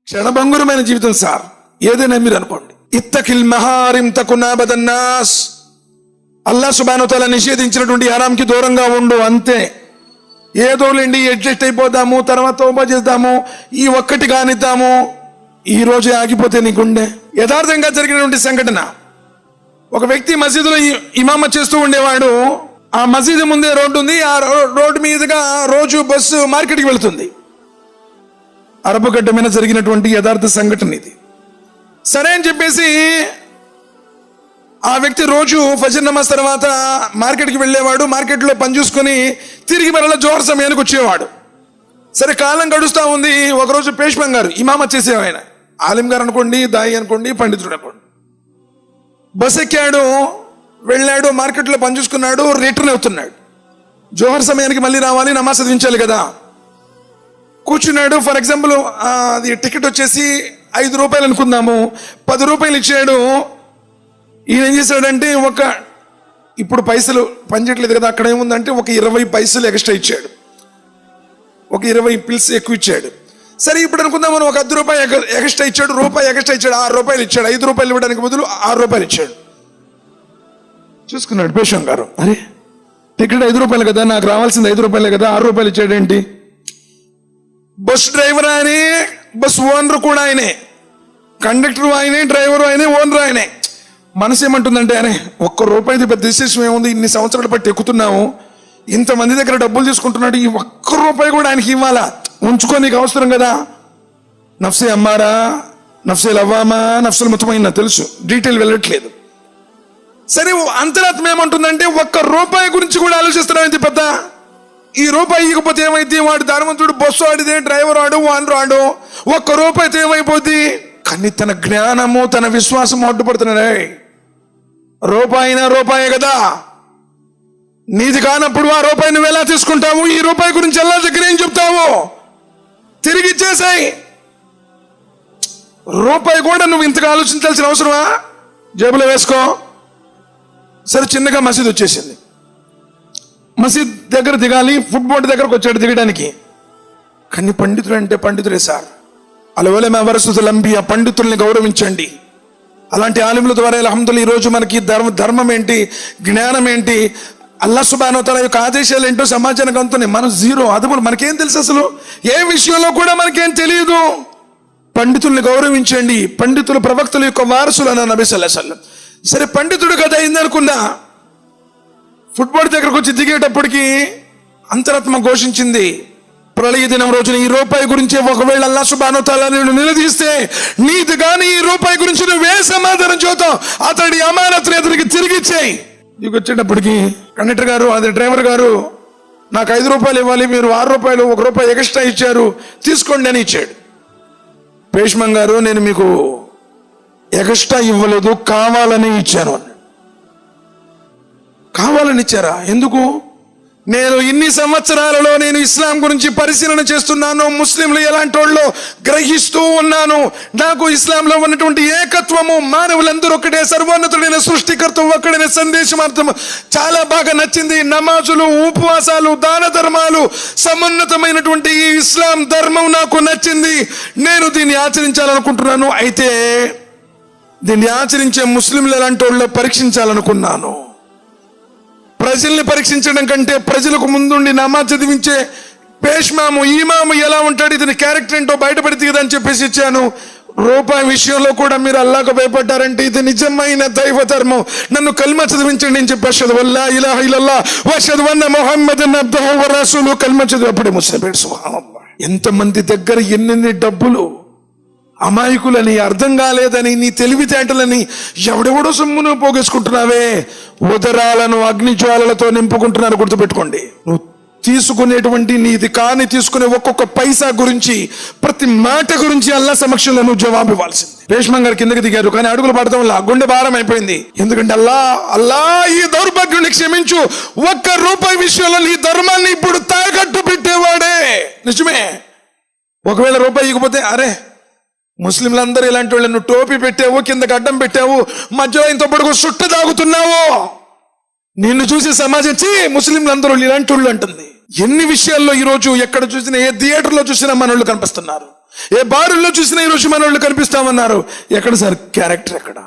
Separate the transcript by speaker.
Speaker 1: క్షణభంగురమైన జీవితం సార్. ఏదైనా మీరు అనుకోండి. ఇత్తకిల్ మహారిం తకునాబదన్నాస్, అల్లా సుబ్హానహు వ తఆలా నిషేధించినటువంటి హరాంకి దూరంగా ఉండు, అంతే. ఏదోలేండి అడ్జస్ట్ అయిపోదాము, తర్వాత తౌబా చేద్దాము, ఈ ఒక్కటి కానిద్దాము, ఈ రోజే ఆగిపోతే నీకుండే. యథార్థంగా జరిగినటువంటి సంఘటన. ఒక వ్యక్తి మసీదులో ఇమామ చేస్తూ ఉండేవాడు. ఆ మసీదు ముందే రోడ్డు ఉంది. ఆ రోడ్డు మీదుగా రోజు బస్సు మార్కెట్కి వెళుతుంది. అరబు గడ్డ మీద జరిగినటువంటి యథార్థ సంఘటన ఇది. సరే అని చెప్పేసి ఆ వ్యక్తి రోజు ఫజర్ నమాజ్ తర్వాత మార్కెట్కి వెళ్ళేవాడు. మార్కెట్లో పని చూసుకొని తిరిగి మరలా జోహర్ సమయానికి వచ్చేవాడు. సరే, కాలం గడుస్తూ ఉంది. ఒకరోజు పేష్మన్ గారు ఇమామ చేసేవాడు. ఆయన ఆలిం గారు అనుకోండి, దాయి అనుకోండి, పండితుడు అనుకోండి. బస్ ఎక్కాడు, వెళ్ళాడు, మార్కెట్లో పని చూసుకున్నాడు, రిటర్న్ అవుతున్నాడు. జోహర్ సమయానికి మళ్ళీ రావాలి, నమాజ్ చదివించాలి కదా. కూర్చున్నాడు. ఫర్ ఎగ్జాంపుల్ అది టికెట్ వచ్చేసి 5 రూపాయలు అనుకుందాము. 10 రూపాయలు ఇచ్చాడు. ఈయన ఏం చేశాడంటే ఇప్పుడు పైసలు పనిచేయట్లేదు కదా, అక్కడ ఏముందంటే ఒక 20 పైసలు ఎక్స్ట్రా ఇచ్చాడు. ఒక 20 పిల్స్ ఎక్కువ ఇచ్చాడు. సరే, ఇప్పుడు అనుకుందాం మనం ఒక 10 రూపాయలు ఎక్స్ట్రా ఇచ్చాడు, రూపాయి ఎక్స్ట్రా ఇచ్చాడు, 6 రూపాయలు ఇచ్చాడు. 5 రూపాయలు ఇవ్వడానికి బదులు 6 రూపాయలు ఇచ్చాడు. చూసుకున్నాడు పేషం గారు, అరే టికెట్ 5 రూపాయలు కదా, నాకు రావాల్సింది 5 రూపాయలే కదా, 6 రూపాయలు ఇచ్చాడు ఏంటి? బస్ డ్రైవర్ ఆయనే, బస్ ఓనర్ కూడా ఆయనే, కండక్టర్ ఆయనే, డ్రైవర్ ఆయనే, ఓనర్ ఆయనే. మనసు ఏమంటుందంటే, అరే ₹1 పెద్ద విశేషం ఏముంది, ఇన్ని సంవత్సరాలు బట్టి ఎక్కుతున్నాము, ఇంతమంది దగ్గర డబ్బులు తీసుకుంటున్నాడు, ఈ ₹1 కూడా ఆయనకి ఇవ్వాలా, ఉంచుకో, నీకు అవసరం కదా. నఫ్సే అమ్మారా, నఫ్సే లవ్వామా, నఫ్సల్ ముతమయిన్నా తెలుసు, డీటెయిల్ వెళ్ళట్లేదు. సరే, అంతరాత్మ ఏమంటుందంటే, ₹1 గురించి కూడా ఆలోచిస్తున్నావు. ఇంత పెద్ద ఈ రూపాయి ఇకపోతే ఏమైతే, వాడు ధనవంతుడు, బస్సు ఆడిదే, డ్రైవర్ ఆడు, ఓనర్ ఆడు, ₹1 ఏమైపోద్ది? కానీ తన జ్ఞానము, తన విశ్వాసము అడ్డుపడుతున్నాడే. రూపాయే కదా, నీది కానప్పుడు ఆ రూపాయి నువ్వు ఎలా తీసుకుంటావు? ఈ రూపాయి గురించి ఎలా దగ్గర ఏం చెప్తావు? తిరిగి ఇచ్చేసాయి. రూపాయి కూడా నువ్వు ఇంతగా ఆలోచించాల్సిన అవసరమా? జేబులో వేసుకో. సరే, చిన్నగా మసీద్ వచ్చేసింది. మసీద్ దగ్గర దిగాలి, ఫుట్బాల్ దగ్గరకు వచ్చాడు దిగడానికి. కానీ పండితుడు అంటే పండితుడే సార్. అలవలమ వరసతుల్ అంబియా, పండితుల్ని గౌరవించండి. అలాంటి ఆలిముల ద్వారా అల్హమ్దులిల్లాహ్ ఈరోజు మనకి ధర్మం ఏంటి, జ్ఞానం ఏంటి, అల్లాహ్ సుబ్హానహు వ తఆలా యొక్క ఆదేశాలు ఏంటో సమాజానికి అందుతున్నాయి. మనం జీరో. అదుపు మనకేం తెలుసు? అసలు ఏ విషయంలో కూడా మనకేం తెలియదు. పండితుల్ని గౌరవించండి. పండితులు ప్రవక్తల యొక్క వారసులు అన్న నబీ సల్లల్లాహు అలైహి వసల్లం. సరే, పండితుడు కదా అయిందనుకున్నా, ఫుట్బాల్ దగ్గరకు వచ్చి దిగేటప్పటికి అంతరాత్మ ఘోషించింది, ప్రళయ దినం రోజున ఈ రూపాయి గురించి ఒకవేళ అల్లాహ్ సుబ్హానహు వ తఆలా నిన్ను నిలదీస్తే, నీది కానీ ఈ రూపాయి గురించి నువ్వే సమాధానం చెబుతావు? అతడి అమానతుని అతనికి తిరిగి ఇచ్చేయి. నీకు వచ్చేటప్పటికి కండక్టర్ గారు, అదే డ్రైవర్ గారు, నాకు 5 రూపాయలు ఇవ్వాలి, మీరు 6 రూపాయలు, ₹1 ఎక్స్ట్రా ఇచ్చారు, తీసుకోండి అని ఇచ్చాడు. పేష్మన్ గారు, నేను మీకు ఎక్స్ట్రా ఇవ్వలేదు, కావాలని ఇచ్చాను అన్నాడు. కావాలని ఇచ్చారా? ఎందుకు? నేను ఇన్ని సంవత్సరాలలో నేను ఇస్లాం గురించి పరిశీలన చేస్తున్నాను, ముస్లింలు ఎలాంటి వాళ్ళు గ్రహిస్తూ ఉన్నాను. నాకు ఇస్లాంలో ఉన్నటువంటి ఏకత్వము, మానవులందరూ ఒకటే, సర్వోన్నతుడైన సృష్టికర్త ఒక్కడైన సందేశమార్థం చాలా బాగా నచ్చింది. నమాజులు, ఉపవాసాలు, దాన ధర్మాలు, సమున్నతమైనటువంటి ఈ ఇస్లాం ధర్మం నాకు నచ్చింది. నేను దీన్ని ఆచరించాలనుకుంటున్నాను. అయితే దీన్ని ఆచరించే ముస్లింలు ఎలాంటి వాళ్ళు పరీక్షించాలనుకున్నాను. ప్రజల్ని పరీక్షించడం కంటే ప్రజలకు ముందుండి నమాజ్ చదివించే పేష్మాము, ఈమాము ఎలా ఉంటాడు, ఇతని క్యారెక్టర్ ఏంటో బయటపడితే కదా అని చెప్పేసి ఇచ్చాను. రూపాయి విషయంలో కూడా మీరు అల్లాహకు భయపడ్డారంటే ఇది నిజమైన దైవ ధర్మం. నన్ను కల్మా చదివించండి అని చెప్పి అష్హదు అల్లా ఇలాహ ఇల్లల్లాహ్ వ అష్హదు అన్న ముహమ్మదన్ అబ్దుహు వ రసూలుహు కల్మా చదివి అప్పుడే ముస్లిం. సుబ్హానల్లాహ్. ఎంతమంది దగ్గర ఎన్నెన్ని డబ్బులు, అమాయకులని, అర్థం కాలేదని, నీ తెలివితేటలని, ఎవడెవడో సొమ్మును పోగేసుకుంటున్నావే. ఉదరాలను అగ్నిజ్వాలలతో నింపుకుంటున్నారు. గుర్తుపెట్టుకోండి. నువ్వు తీసుకునేటువంటి నీది కానీ తీసుకునే ఒక్కొక్క పైసా గురించి, ప్రతి మాట గురించి అల్లాహ్ సమక్షంలో నువ్వు జవాబు ఇవ్వాల్సింది. రేష్మన్ గారు కిందకి దిగారు, కానీ అడుగులు పడటం వల్ల గుండె భారం అయిపోయింది. ఎందుకంటే అల్లా ఈ దౌర్భాగ్యుని క్షమించు, ₹1 విషయంలో నీ ధర్మాన్ని ఇప్పుడు తాకట్టు పెట్టేవాడే. నిజమే. ఒకవేళ రూపాయి ఇకపోతే, అరే ముస్లింలందరూ ఇలాంటి వాళ్ళు, నువ్వు టోపీ పెట్టావు, కిందకి అడ్డం పెట్టావు, మధ్యలో ఇంత పొడుగు సుట్టు తాగుతున్నావు, నిన్ను చూసి సమాజం ముస్లింలందరూ ఇలాంటి వాళ్ళు అంటుంది. ఎన్ని విషయాల్లో ఈరోజు ఎక్కడ చూసినా, ఏ థియేటర్లో చూసినా మనోళ్ళు కనిపిస్తున్నారు. ఏ బారుల్లో చూసినా ఈరోజు మన వాళ్ళు కనిపిస్తామన్నారు. ఎక్కడ సార్ క్యారెక్టర్ ఎక్కడ?